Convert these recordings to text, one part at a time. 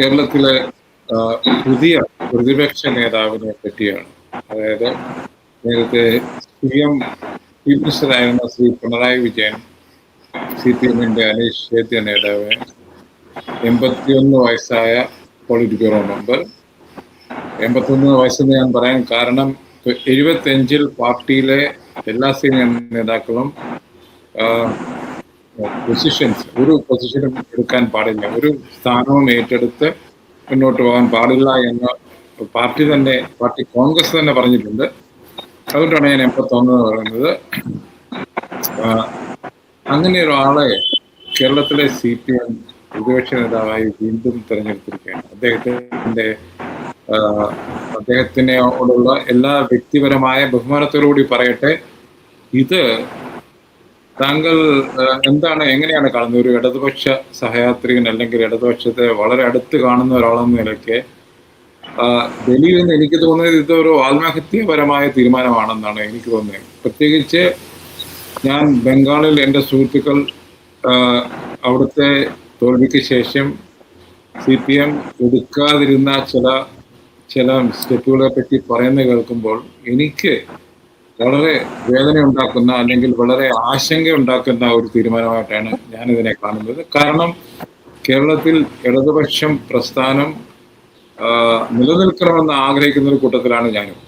കേരളത്തിലെ പുതിയ പ്രതിപക്ഷ നേതാവിനെ പറ്റിയാണ്. അതായത് നേരത്തെ ചീഫ് മിനിസ്റ്ററായിരുന്ന ശ്രീ പിണറായി വിജയൻ CPM-ന്റെ അനിശ്ചിത നേതാവ്, 81 വയസ്സായ പോളിറ്റ് ബ്യൂറോ മെമ്പർ. 81 വയസ്സെന്ന് ഞാൻ പറയാൻ കാരണം 75-ൽ പാർട്ടിയിലെ എല്ലാ സീനിയർ നേതാക്കളും ഒരു പൊസിഷനും എടുക്കാൻ പാടില്ല, ഒരു സ്ഥാനവും ഏറ്റെടുത്ത് മുന്നോട്ട് പോകാൻ പാടില്ല എന്ന് പാർട്ടി കോൺഗ്രസ് തന്നെ പറഞ്ഞിട്ടുണ്ട്. അതുകൊണ്ടാണ് ഞാൻ 81 എന്ന് പറയുന്നത്. അങ്ങനെ ഒരാളെ കേരളത്തിലെ CPM പ്രതിപക്ഷ നേതാവായി വീണ്ടും തെരഞ്ഞെടുത്തിരിക്കുകയാണ്. അദ്ദേഹത്തിനോടുള്ള എല്ലാ വ്യക്തിപരമായ ബഹുമാനത്തോടുകൂടി പറയട്ടെ, ഇത് താങ്കൾ എങ്ങനെയാണ് കാണുന്നത്? ഒരു ഇടതുപക്ഷ സഹയാത്രികൻ അല്ലെങ്കിൽ ഇടതുപക്ഷത്തെ വളരെ അടുത്ത് കാണുന്ന ഒരാളെന്ന നിലയ്ക്ക് ഡൽഹിയിൽ നിന്ന് എനിക്ക് തോന്നുന്നത് ഇതൊരു ആത്മഹത്യപരമായ തീരുമാനമാണെന്നാണ് എനിക്ക് തോന്നുന്നത്. പ്രത്യേകിച്ച് ഞാൻ ബംഗാളിൽ എൻ്റെ സുഹൃത്തുക്കൾ അവിടുത്തെ തോൽവിക്ക് ശേഷം CPM എടുക്കാതിരുന്ന ചില സ്റ്റെപ്പുകളെ പറ്റി പറയുന്നത് കേൾക്കുമ്പോൾ എനിക്ക് വളരെ വേദന ഉണ്ടാക്കുന്ന അല്ലെങ്കിൽ വളരെ ആശങ്ക ഉണ്ടാക്കുന്ന ഒരു തീരുമാനമായിട്ടാണ് ഞാനിതിനെ കാണുന്നത്. കാരണം കേരളത്തിൽ ഇടതുപക്ഷം പ്രസ്ഥാനം നിലനിൽക്കണമെന്ന് ആഗ്രഹിക്കുന്ന ഒരു കൂട്ടത്തിലാണ് ഞാനും.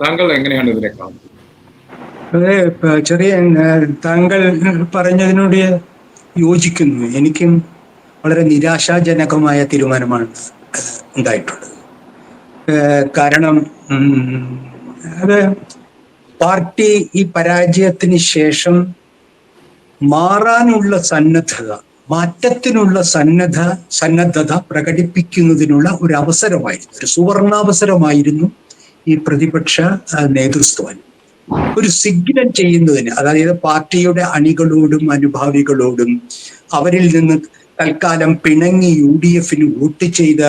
താങ്കൾ എങ്ങനെയാണ് ഇതിനെ കാണുന്നത്? അതെ, താങ്കൾ പറഞ്ഞതിനോട് യോജിക്കുന്നു. എനിക്കും വളരെ നിരാശാജനകമായ തീരുമാനമാണ് ഉണ്ടായിട്ടുള്ളത്. കാരണം അത് പാർട്ടി ഈ പരാജയത്തിന് ശേഷം മാറാനുള്ള മാറ്റത്തിനുള്ള സന്നദ്ധത പ്രകടിപ്പിക്കുന്നതിനുള്ള ഒരു അവസരമായിരുന്നു, ഒരു സുവർണാവസരമായിരുന്നു ഈ പ്രതിപക്ഷ നേതൃത്വം ഒരു സിഗ്നൽ ചെയ്യുന്നതിന്. അതായത് പാർട്ടിയുടെ അണികളോടും അനുഭാവികളോടും അവരിൽ നിന്ന് തൽക്കാലം പിണങ്ങി UDF-ന് വോട്ട് ചെയ്ത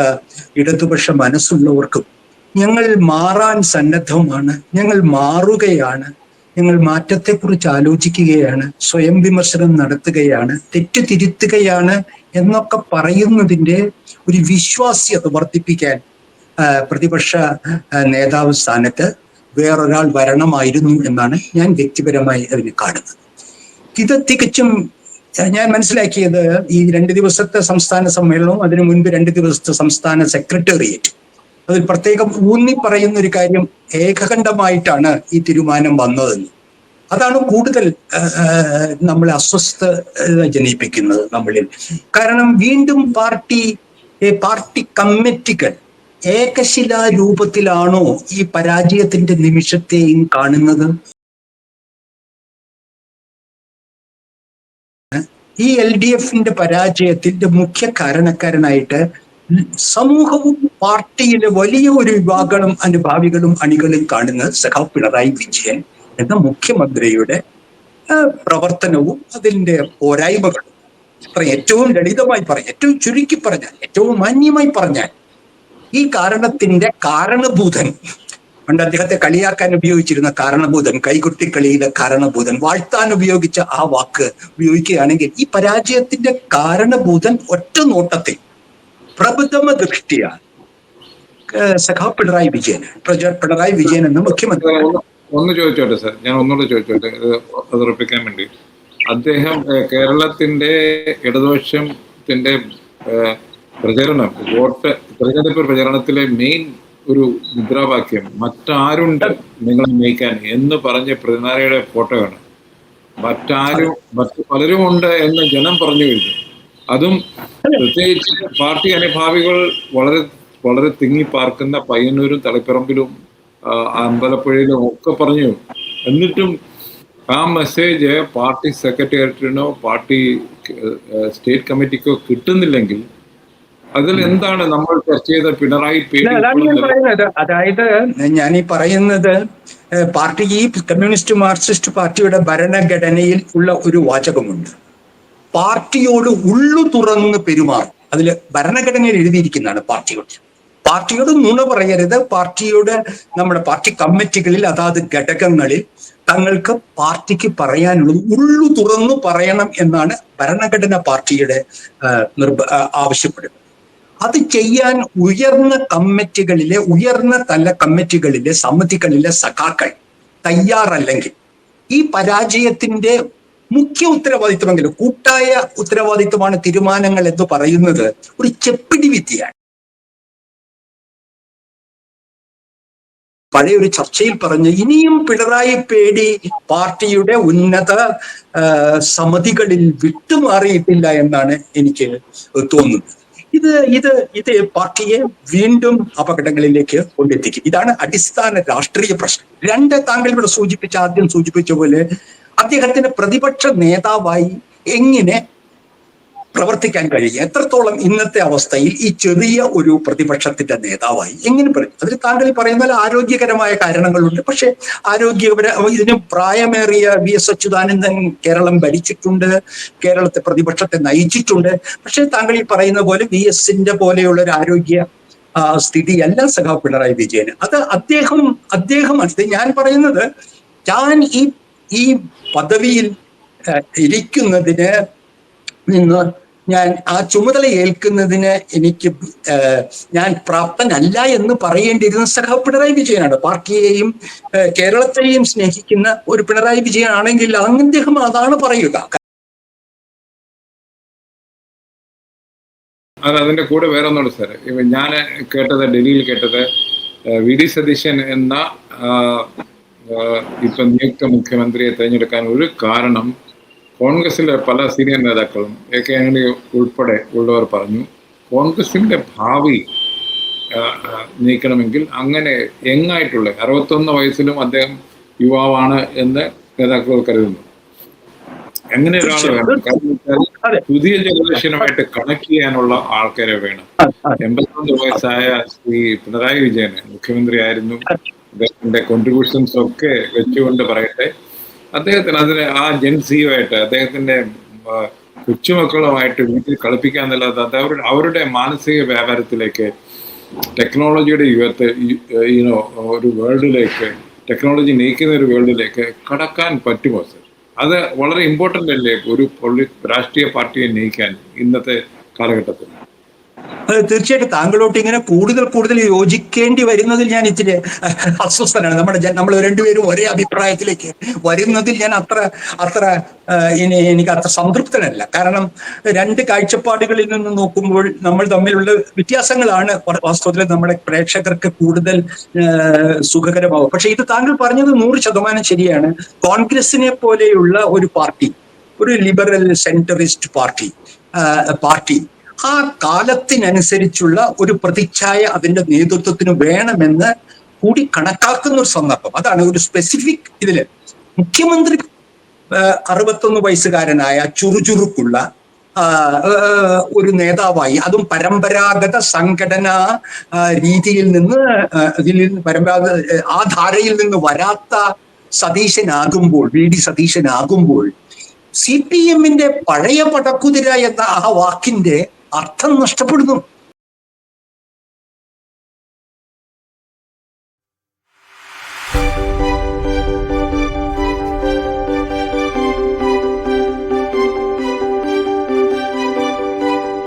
ഇടതുപക്ഷ മനസ്സുള്ളവർക്കും ഞങ്ങൾ മാറാൻ സന്നദ്ധമാണ്, ഞങ്ങൾ മാറുകയാണ്, ഞങ്ങൾ മാറ്റത്തെക്കുറിച്ച് ആലോചിക്കുകയാണ്, സ്വയം വിമർശനം നടത്തുകയാണ്, തെറ്റ് തിരുത്തുകയാണ് എന്നൊക്കെ പറയുന്നതിൻ്റെ ഒരു വിശ്വാസ്യത വർദ്ധിപ്പിക്കാൻ പ്രതിപക്ഷ നേതാവ് സ്ഥാനത്ത് വേറൊരാൾ വരണമായിരുന്നു എന്നാണ് ഞാൻ വ്യക്തിപരമായി അതിന് കാണുന്നത്. ഇത് തികച്ചും ഞാൻ മനസ്സിലാക്കിയത് ഈ 2 ദിവസത്തെ സംസ്ഥാന സമ്മേളനവും അതിനു മുൻപ് 2 ദിവസത്തെ സംസ്ഥാന സെക്രട്ടേറിയറ്റ്, അതിൽ പ്രത്യേകം ഊന്നി പറയുന്ന ഒരു കാര്യം, ഏകകണ്ഠമായിട്ടാണ് ഈ തീരുമാനം വന്നതെന്ന്. അതാണ് കൂടുതൽ നമ്മളെ അസ്വസ്ഥത ജനിപ്പിക്കുന്നത് നമ്മളിൽ. കാരണം വീണ്ടും പാർട്ടി കമ്മിറ്റികൾ ഏകശിലാ രൂപത്തിലാണോ ഈ പരാജയത്തിന്റെ നിമിഷത്തെയും കാണുന്നത്? ഈ LDF-ന്റെ പരാജയത്തിന്റെ മുഖ്യ കാരണക്കാരനായിട്ട് സമൂഹവും പാർട്ടിയിലെ വലിയ ഒരു വിഭാഗം അനുഭാവികളും അണികളും കാണുന്നത് സഖാവ് പിണറായി വിജയൻ എന്ന മുഖ്യമന്ത്രിയുടെ പ്രവർത്തനവും അതിൻ്റെ പോരായ്മകളും. ഏറ്റവും ലളിതമായി പറഞ്ഞാൽ, ഏറ്റവും ചുരുക്കി പറഞ്ഞാൽ, ഏറ്റവും മാന്യമായി പറഞ്ഞാൽ, ഈ കാരണത്തിന്റെ കാരണഭൂതൻ, പണ്ട് അദ്ദേഹത്തെ കളിയാക്കാൻ ഉപയോഗിച്ചിരുന്ന കാരണഭൂതൻ, കൈകുട്ടിക്കളിയിലെ കാരണഭൂതൻ, വാഴ്ത്താൻ ഉപയോഗിച്ച ആ വാക്ക് ഉപയോഗിക്കുകയാണെങ്കിൽ ഈ പരാജയത്തിന്റെ കാരണഭൂതൻ ഒറ്റ നോട്ടത്തിൽ പ്രബുദ്ധമ ദൃഷ്ടിയ സഖാവ് പിണറായി വിജയൻ എന്ന മുഖ്യമന്ത്രി. ഒന്ന് ചോദിച്ചോട്ടെ സാർ, ഞാൻ ഒന്നുകൂടെ ചോദിച്ചോട്ടെ അത് ഉറപ്പിക്കാൻ വേണ്ടി. അദ്ദേഹം കേരളത്തിന്റെ ഇടതുപക്ഷത്തിന്റെ തെരഞ്ഞെടുപ്പ് പ്രചരണത്തിലെ മെയിൻ ഒരു മുദ്രാവാക്യം മറ്റാരുണ്ട് നിങ്ങളെ നയിക്കാൻ എന്ന് പറഞ്ഞ പിണറായിയുടെ ഫോട്ടോയാണ്. മറ്റു പലരും ഉണ്ട് എന്ന് ജനം പറഞ്ഞു കഴിഞ്ഞു. അതും പ്രത്യേകിച്ച് പാർട്ടി അനുഭാവികൾ വളരെ വളരെ തിങ്ങി പാർക്കുന്ന പയ്യന്നൂരും തളിപ്പറമ്പിലും അമ്പലപ്പുഴയിലും ഒക്കെ പറഞ്ഞു. എന്നിട്ടും ആ മെസ്സേജ് പാർട്ടി സെക്രട്ടേറിയറ്റിനോ പാർട്ടി സ്റ്റേറ്റ് കമ്മിറ്റിക്കോ കിട്ടുന്നില്ലെങ്കിൽ അതിൽ എന്താണ് നമ്മൾ ചർച്ച ചെയ്ത പിണറായി പേര്? അതായത് ഞാൻ ഈ പറയുന്നത് പാർട്ടി, ഈ കമ്മ്യൂണിസ്റ്റ് മാർക്സിസ്റ്റ് പാർട്ടിയുടെ ഭരണഘടനയിൽ ഉള്ള ഒരു വാചകമുണ്ട്, പാർട്ടിയോട് ഉള്ളു തുറന്ന് പെരുമാറും. അതിൽ ഭരണഘടനയിൽ എഴുതിയിരിക്കുന്നതാണ് പാർട്ടിയോട് നുണ പറയരുത്. നമ്മുടെ പാർട്ടി കമ്മിറ്റികളിൽ അതാത് ഘടകങ്ങളിൽ തങ്ങൾക്ക് പാർട്ടിക്ക് പറയാനുള്ളത് ഉള്ളു തുറന്നു പറയണം എന്നാണ് ഭരണഘടന പാർട്ടിയുടെ ആവശ്യപ്പെടുന്നത്. അത് ചെയ്യാൻ ഉയർന്ന തല കമ്മിറ്റികളിലെ സമിതികളിലെ സഖാക്കൾ തയ്യാറല്ലെങ്കിൽ ഈ പരാജയത്തിന്റെ മുഖ്യ ഉത്തരവാദിത്വമെങ്കിലും കൂട്ടായ ഉത്തരവാദിത്വമാണ് തീരുമാനങ്ങൾ എന്ന് പറയുന്നത് ഒരു ചെപ്പിടി വിദ്യയാണ്. പഴയൊരു ചർച്ചയിൽ പറഞ്ഞ് ഇനിയും പിണറായി പേടി പാർട്ടിയുടെ ഉന്നത സമിതികളിൽ വിട്ടുമാറിയിട്ടില്ല എന്നാണ് എനിക്ക് തോന്നുന്നത്. ഇത് പാർട്ടിയെ വീണ്ടും അപകടങ്ങളിലേക്ക് കൊണ്ടെത്തിക്കും. ഇതാണ് അടിസ്ഥാന രാഷ്ട്രീയ പ്രശ്നം. താങ്കൾ ഇവിടെ ആദ്യം സൂചിപ്പിച്ച പോലെ അദ്ദേഹത്തിന് പ്രതിപക്ഷ നേതാവായി എങ്ങനെ പ്രവർത്തിക്കാൻ കഴിയും, എത്രത്തോളം ഇന്നത്തെ അവസ്ഥയിൽ ഈ ചെറിയ ഒരു പ്രതിപക്ഷത്തിന്റെ നേതാവായി എങ്ങനെ പറയും? അതിൽ താങ്കൾ പറയുന്ന ആരോഗ്യകരമായ കാരണങ്ങളുണ്ട്. പക്ഷെ ഇതിന് പ്രായമേറിയ VS അച്യുതാനന്ദൻ കേരളം ഭരിച്ചിട്ടുണ്ട്, കേരളത്തെ പ്രതിപക്ഷത്തെ നയിച്ചിട്ടുണ്ട്. പക്ഷെ താങ്കൾ ഈ പറയുന്ന പോലെ VSന്റെ പോലെയുള്ള ഒരു ആരോഗ്യ സ്ഥിതിയല്ല സഖാവ് പിണറായി വിജയന്. അത് അദ്ദേഹം ഞാൻ പറയുന്നത്, ഞാൻ ഈ പദവിയിൽ ഇരിക്കുന്നതിന് നിന്ന് ഞാൻ ആ ചുമതല ഏൽക്കുന്നതിന് ഞാൻ പ്രാപ്തനല്ല എന്ന് പറയേണ്ടിയിരുന്ന സഖാവ് പിണറായി വിജയനാണ്. പാർട്ടിയെയും കേരളത്തെയും സ്നേഹിക്കുന്ന ഒരു പിണറായി വിജയൻ ആണെങ്കിൽ അദ്ദേഹം അതാണ് പറയുക. അതിന്റെ കൂടെ വേറെ ഒന്നുണ്ട് സാർ. ഞാൻ ഡൽഹിയിൽ കേട്ടത് VD സതീശൻ എന്ന ഇപ്പൊ നിയുക്ത മുഖ്യമന്ത്രിയെ തെരഞ്ഞെടുക്കാൻ ഒരു കാരണം കോൺഗ്രസിലെ പല സീനിയർ നേതാക്കളും AK ആന്റണി ഉൾപ്പെടെ ഉള്ളവർ പറഞ്ഞു, കോൺഗ്രസിന്റെ ഭാവി നീക്കണമെങ്കിൽ അങ്ങനെ യങ്ങായിട്ടുള്ള 61 വയസ്സിലും അദ്ദേഹം യുവാവാണ് എന്ന് നേതാക്കൾ കരുതുന്നു. എങ്ങനെ ഒരാൾ വേണം? കാരണം പുതിയ ജനറേഷനുമായിട്ട് കണക്ട് ചെയ്യാനുള്ള ആൾക്കാരെ വേണം. 81 വയസ്സായ ശ്രീ പിണറായി വിജയന് മുഖ്യമന്ത്രി ആയിരുന്നു. അദ്ദേഹത്തിന്റെ കോൺട്രിബ്യൂഷൻസ് ഒക്കെ വെച്ചുകൊണ്ട് പറയട്ടെ, അദ്ദേഹത്തിന് അതിന് ആ ജെൻസിയുമായിട്ട് അദ്ദേഹത്തിന്റെ കൊച്ചുമക്കളുമായിട്ട് വീട്ടിൽ കളിപ്പിക്കാന്നുള്ളത് അവരുടെ മാനസിക വ്യാപാരത്തിലേക്ക്, ടെക്നോളജിയുടെ ഒരു വേൾഡിലേക്ക്, ടെക്നോളജി നയിക്കുന്ന ഒരു വേൾഡിലേക്ക് കടക്കാൻ പറ്റുമോ സർ? അത് വളരെ ഇമ്പോർട്ടൻ്റ് അല്ലേ ഒരു രാഷ്ട്രീയ പാർട്ടിയെ നയിക്കാൻ ഇന്നത്തെ കാലഘട്ടത്തിൽ? തീർച്ചയായിട്ടും താങ്കളോട്ട് ഇങ്ങനെ കൂടുതൽ യോജിക്കേണ്ടി വരുന്നതിൽ ഞാൻ ഇച്ചിരി അസ്വസ്ഥനാണ്. നമ്മൾ രണ്ടുപേരും ഒരേ അഭിപ്രായത്തിലേക്ക് വരുന്നതിൽ ഞാൻ എനിക്ക് അത്ര സംതൃപ്തനല്ല. കാരണം രണ്ട് കാഴ്ചപ്പാടുകളിൽ നിന്ന് നോക്കുമ്പോൾ നമ്മൾ തമ്മിലുള്ള വ്യത്യാസങ്ങളാണ് വാസ്തവത്തിൽ നമ്മുടെ പ്രേക്ഷകർക്ക് കൂടുതൽ സുഖകരമാവും. പക്ഷെ ഇത് താങ്കൾ പറഞ്ഞത് 100% ശരിയാണ്. കോൺഗ്രസിനെ പോലെയുള്ള ഒരു പാർട്ടി, ഒരു ലിബറൽ സെൻട്രിസ്റ്റ് പാർട്ടി ആ കാലത്തിനനുസരിച്ചുള്ള ഒരു പ്രതിച്ഛായ അതിന്റെ നേതൃത്വത്തിന് വേണമെന്ന് കൂടി കണക്കാക്കുന്ന ഒരു സന്ദർഭം. അതാണ് ഒരു സ്പെസിഫിക് ഇതില് മുഖ്യമന്ത്രി 61 വയസ്സുകാരനായ ചുറുചുറുക്കുള്ള ഒരു നേതാവായി, അതും പരമ്പരാഗത സംഘടനാ രീതിയിൽ നിന്ന് ആ ധാരയിൽ നിന്ന് വരാത്ത സതീശനാകുമ്പോൾ, VD സതീശനാകുമ്പോൾ CPM-ന്റെ പഴയ പടക്കുതിര എന്ന ആ വാക്കിന്റെ അർത്ഥം നഷ്ടപ്പെടുന്നു.